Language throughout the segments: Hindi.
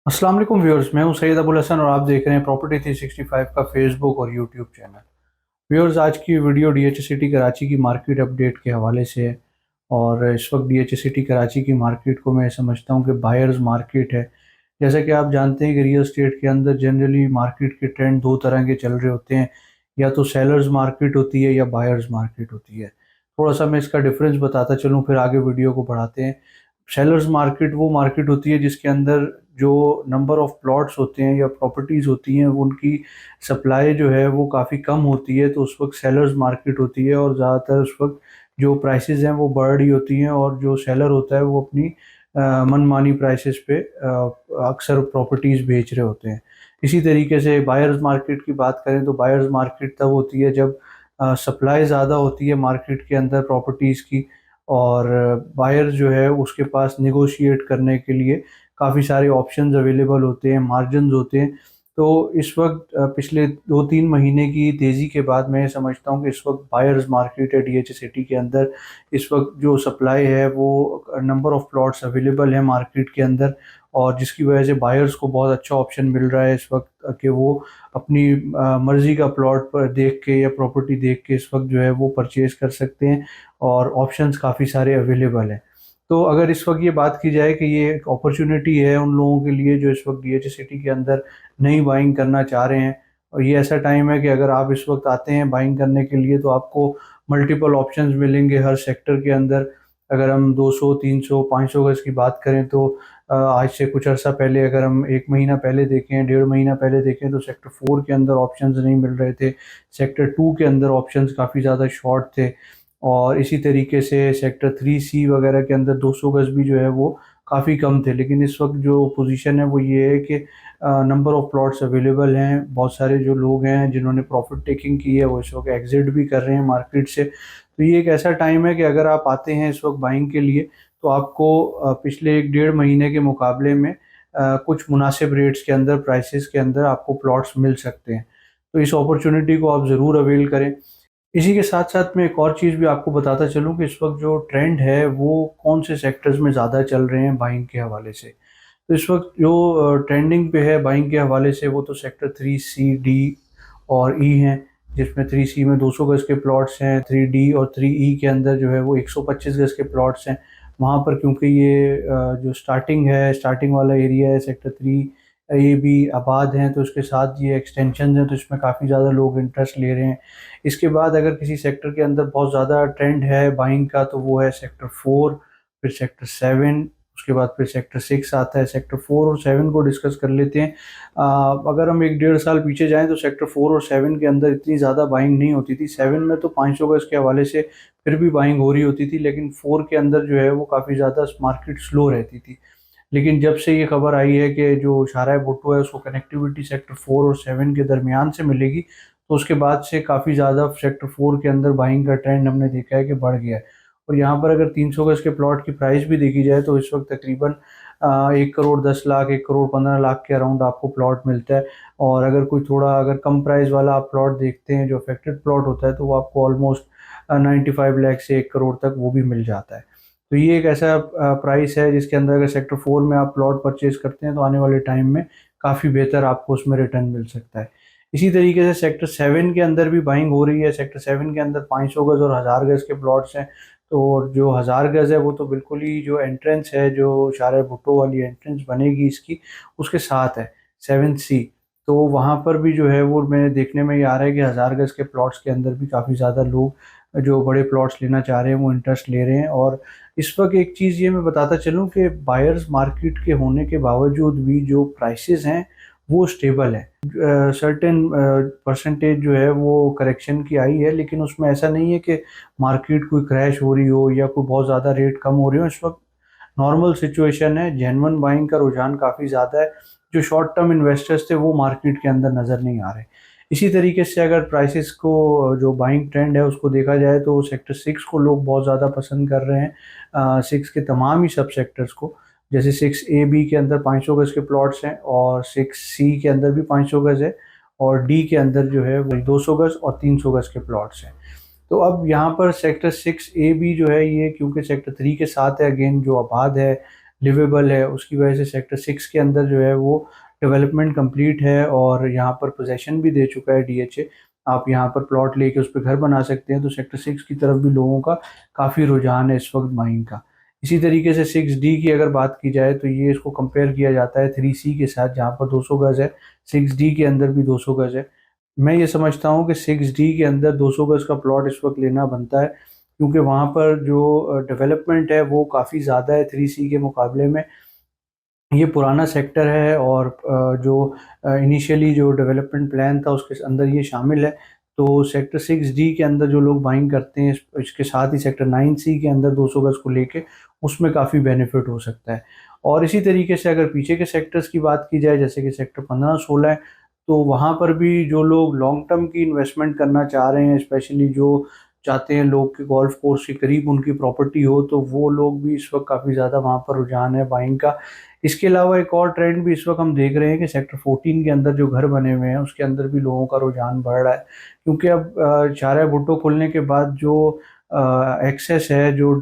अस्सलाम वालेकुम व्यूअर्स, मैं हूं सैयद अबुल हसन और आप देख रहे हैं प्रॉपर्टी 365 का फेसबुक और यूट्यूब चैनल। व्यूअर्स, आज की वीडियो डीएच सिटी कराची की मार्केट अपडेट के हवाले से है। और इस वक्त डीएच सिटी कराची की मार्केट को मैं समझता हूं कि बायर्स मार्केट है। जैसा कि आप जानते हैं कि रियल एस्टेट के अंदर जनरली मार्केट के ट्रेंड दो तरह के चल रहे होते हैं। या तो सेलर्स मार्केट होती है या बायर्स मार्केट होती है। थोड़ा सा मैं इसका डिफरेंस बताता चलूँ, फिर आगे वीडियो को बढ़ाते हैं। सेलर्स मार्केट वो मार्केट होती है जिसके अंदर जो नंबर ऑफ प्लॉट्स होते हैं या प्रॉपर्टीज़ होती हैं उनकी सप्लाई जो है वो काफ़ी कम होती है, तो उस वक्त सेलर्स मार्केट होती है। और ज़्यादातर उस वक्त जो प्राइसेस हैं वो बढ़ रही होती हैं और जो सेलर होता है वो अपनी मनमानी प्राइसेस पे अक्सर प्रॉपर्टीज़ बेच रहे होते हैं। इसी तरीके से बायर्स मार्केट की बात करें तो बायर्स मार्केट तब होती है जब सप्लाई ज़्यादा होती है मार्केट के अंदर प्रॉपर्टीज़ की, और बायर जो है उसके पास निगोशिएट करने के लिए काफ़ी सारे ऑप्शंस अवेलेबल होते हैं, मार्जिन्स होते हैं। तो इस वक्त पिछले 2-3 महीने की तेज़ी के बाद मैं समझता हूँ कि इस वक्त बायर्स मार्केट है डीएच सिटी के अंदर। इस वक्त जो सप्लाई है वो नंबर ऑफ प्लॉट्स अवेलेबल है मार्केट के अंदर, और जिसकी वजह से बायर्स को बहुत अच्छा ऑप्शन मिल रहा है इस वक्त कि वो अपनी मर्ज़ी का प्लॉट पर देख के या प्रॉपर्टी देख के इस वक्त जो है वो परचेज़ कर सकते हैं। और ऑप्शंस काफ़ी सारे अवेलेबल हैं। तो अगर इस वक्त ये बात की जाए कि ये एक अपॉर्चुनिटी है उन लोगों के लिए जो इस वक्त डीएच सिटी के अंदर नई बाइंग करना चाह रहे हैं। और ये ऐसा टाइम है कि अगर आप इस वक्त आते हैं बाइंग करने के लिए तो आपको मल्टीपल ऑप्शंस मिलेंगे हर सेक्टर के अंदर। अगर हम 200, 300, 500 गज़ की बात करें तो आज से कुछ अर्सा पहले, अगर हम 1 महीना पहले देखें, 1.5 महीना पहले देखें, तो सेक्टर 4 के अंदर ऑप्शंस नहीं मिल रहे थे। सेक्टर 2 के अंदर ऑप्शंस काफ़ी ज़्यादा शॉर्ट थे। और इसी तरीके से सेक्टर 3C वगैरह के अंदर 200 गज़ भी जो है वो काफ़ी कम थे। लेकिन इस वक्त जो पोजीशन है वो ये है कि नंबर ऑफ़ प्लॉट्स अवेलेबल हैं। बहुत सारे जो लोग हैं जिन्होंने प्रॉफ़िट टेकिंग की है वो इस वक्त एग्ज़िट भी कर रहे हैं मार्केट से। तो ये एक ऐसा टाइम है कि अगर आप आते हैं इस वक्त बाइंग के लिए तो आपको पिछले 1 डेढ़ महीने के मुकाबले में कुछ मुनासिब रेट्स के अंदर, प्राइसेस के अंदर आपको प्लॉट्स मिल सकते हैं। तो इस अपॉर्चुनिटी को आप ज़रूर अवेल करें। इसी के साथ-साथ मैं एक और चीज़ भी आपको बताता चलूँ कि इस वक्त जो ट्रेंड है वो कौन से सेक्टर्स में ज़्यादा चल रहे हैं बाइंग के हवाले से। तो इस वक्त जो ट्रेंडिंग पे है बाइंग के हवाले से वो तो सेक्टर 3C, डी और ई हैं, जिसमें 3C में 200 गज़ के प्लॉट्स हैं, 3D और 3E के अंदर जो है वो 125 गज़ के प्लॉट्स हैं। वहाँ पर क्योंकि ये जो स्टार्टिंग वाला एरिया है सेक्टर 3 ये भी आबाद हैं, तो इसके साथ ये एक्सटेंशन हैं, तो इसमें काफ़ी ज़्यादा लोग इंटरेस्ट ले रहे हैं। इसके बाद अगर किसी सेक्टर के अंदर बहुत ज़्यादा ट्रेंड है बाइंग का तो वो है सेक्टर 4, फिर सेक्टर 7, उसके बाद फिर सेक्टर 6 आता है। सेक्टर 4 और 7 को डिस्कस कर लेते हैं। अगर हम 1 डेढ़ साल पीछे जाएँ तो सेक्टर 4 और 7 के अंदर इतनी ज़्यादा बाइंग नहीं होती थी। 7 में तो 500 गज़ के हवाले से फिर भी बाइंग हो रही होती थी, लेकिन 4 के अंदर जो है वो काफ़ी ज़्यादा मार्केट स्लो रहती थी। लेकिन जब से ये खबर आई है कि जो शाहराह भुट्टो है उसको कनेक्टिविटी सेक्टर 4 और 7 के दरमियान से मिलेगी, तो उसके बाद से काफ़ी ज़्यादा सेक्टर 4 के अंदर बाइंग का ट्रेंड हमने देखा है कि बढ़ गया है। और यहाँ पर अगर 300 गज़ के प्लॉट की प्राइस भी देखी जाए तो इस वक्त तकरीबन 1 करोड़ 10 लाख, 1 करोड़ 15 लाख के अराउंड आपको प्लॉट मिलता है। और अगर कोई थोड़ा अगर कम प्राइस वाला आप प्लॉट देखते हैं जो अफेक्टेड प्लॉट होता है तो वो आपको ऑलमोस्ट 95 लाख से 1 करोड़ तक वो भी मिल जाता है। तो ये एक ऐसा प्राइस है जिसके अंदर अगर सेक्टर 4 में आप प्लॉट परचेज़ करते हैं तो आने वाले टाइम में काफ़ी बेहतर आपको उसमें रिटर्न मिल सकता है। इसी तरीके से सेक्टर 7 के अंदर भी बाइंग हो रही है। सेक्टर 7 के अंदर 500 गज़ और 1000 गज़ के प्लॉट्स हैं। तो जो 1000 गज़ है वो तो बिल्कुल ही जो एंट्रेंस है, जो शाहराह भुट्टो वाली एंट्रेंस बनेगी इसकी, उसके साथ है 7C। तो वहाँ पर भी जो है वो मैंने देखने में ये आ रहा है कि 1000 गज़ के प्लॉट्स के अंदर भी काफ़ी ज़्यादा लोग जो बड़े प्लॉट्स लेना चाह रहे हैं वो इंटरेस्ट ले रहे हैं। और इस वक्त एक चीज़ ये मैं बताता चलूँ कि बायर्स मार्केट के होने के बावजूद भी जो प्राइसेस हैं वो स्टेबल हैं। सर्टेन परसेंटेज जो है वो करेक्शन की आई है, लेकिन उसमें ऐसा नहीं है कि मार्केट कोई क्रैश हो रही हो या कोई बहुत ज़्यादा रेट कम हो रही हो। इस वक्त नॉर्मल सिचुएशन है, जेन्युइन बाइंग का रुझान काफ़ी ज़्यादा है। जो शॉर्ट टर्म इन्वेस्टर्स थे वो मार्केट के अंदर नज़र नहीं आ रहे। इसी तरीके से अगर प्राइसेस को जो बाइंग ट्रेंड है उसको देखा जाए तो सेक्टर 6 को लोग बहुत ज़्यादा पसंद कर रहे हैं। 6 के तमाम ही सब सेक्टर्स को, जैसे 6A बी के अंदर 500 गज़ के प्लॉट्स हैं और 6C के अंदर भी 500 गज़ है और डी के अंदर जो है वो 200 गज़ और 300 गज़ के प्लॉट्स हैं। तो अब यहाँ पर सेक्टर 6A भी जो है ये क्योंकि सेक्टर 3 के साथ है, अगेन जो आबाद है, लिवेबल है, उसकी वजह से सेक्टर 6 के अंदर जो है वो डेवलपमेंट कंप्लीट है और यहाँ पर पोजेसन भी दे चुका है डीएचए। आप यहाँ पर प्लॉट लेके उस पर घर बना सकते हैं। तो सेक्टर 6 की तरफ भी लोगों का काफ़ी रुझान है इस वक्त बाइंग का। इसी तरीके से 6D की अगर बात की जाए तो ये इसको कंपेयर किया जाता है 3C के साथ, जहाँ पर 200 गज है। 6D के अंदर भी 200 गज है। मैं ये समझता हूँ कि 6D के अंदर 200 गज का प्लॉट इस वक्त लेना बनता है, क्योंकि वहाँ पर जो डेवलपमेंट है वो काफ़ी ज़्यादा है 3C के मुकाबले में। ये पुराना सेक्टर है और जो इनिशियली जो डेवलपमेंट प्लान था उसके अंदर ये शामिल है। तो सेक्टर 6D के अंदर जो लोग बाइंग करते हैं, इसके साथ ही सेक्टर 9C के अंदर 200 गज को लेके उसमें काफ़ी बेनिफिट हो सकता है। और इसी तरीके से अगर पीछे के सेक्टर्स की बात की जाए, जैसे कि सेक्टर 15-16 है, तो वहाँ पर भी जो लोग लॉन्ग टर्म की इन्वेस्टमेंट करना चाह रहे हैं, स्पेशली जो चाहते हैं लोग कि गोल्फ कोर्स के करीब उनकी प्रॉपर्टी हो, तो वो लोग भी इस वक्त काफ़ी ज़्यादा वहाँ पर रुझान है बाइंग का। इसके अलावा एक और ट्रेंड भी इस वक्त हम देख रहे हैं कि सेक्टर 14 के अंदर जो घर बने हुए हैं उसके अंदर भी लोगों का रुझान बढ़ रहा है, क्योंकि अब शारजा भुट्टो खुलने के बाद जो एक्सेस है, जो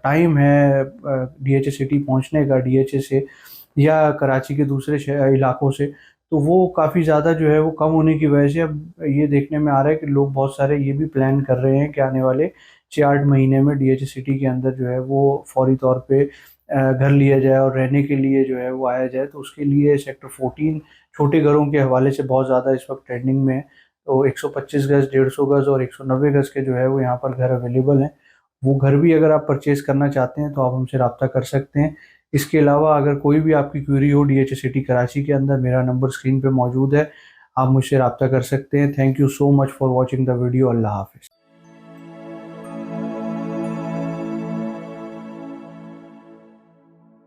टाइम है डीएचए सिटी पहुंचने का, डीएचए से या कराची के दूसरे इलाकों से, तो वो काफ़ी ज़्यादा जो है वो कम होने की वजह से अब ये देखने में आ रहा है कि लोग बहुत सारे ये भी प्लान कर रहे हैं कि आने वाले 6-8 महीने में डीएचए सिटी के अंदर जो है वो फौरी तौर पे घर लिया जाए और रहने के लिए जो है वो आया जाए। तो उसके लिए सेक्टर 14 छोटे घरों के हवाले से बहुत ज़्यादा इस वक्त ट्रेंडिंग में है। तो 125 गज, 150 गज और 190 गज के जो है वो यहाँ पर घर अवेलेबल हैं। वो घर भी अगर आप परचेज़ करना चाहते हैं तो आप हमसे रब्ता कर सकते हैं। इसके अलावा अगर कोई भी आपकी क्वेरी हो डीएचए सिटी कराची के अंदर, मेरा नंबर स्क्रीन पे मौजूद है, आप मुझसे रब्ता कर सकते हैं। Thank you so much for watching the video. अल्लाह हाफ़िज़।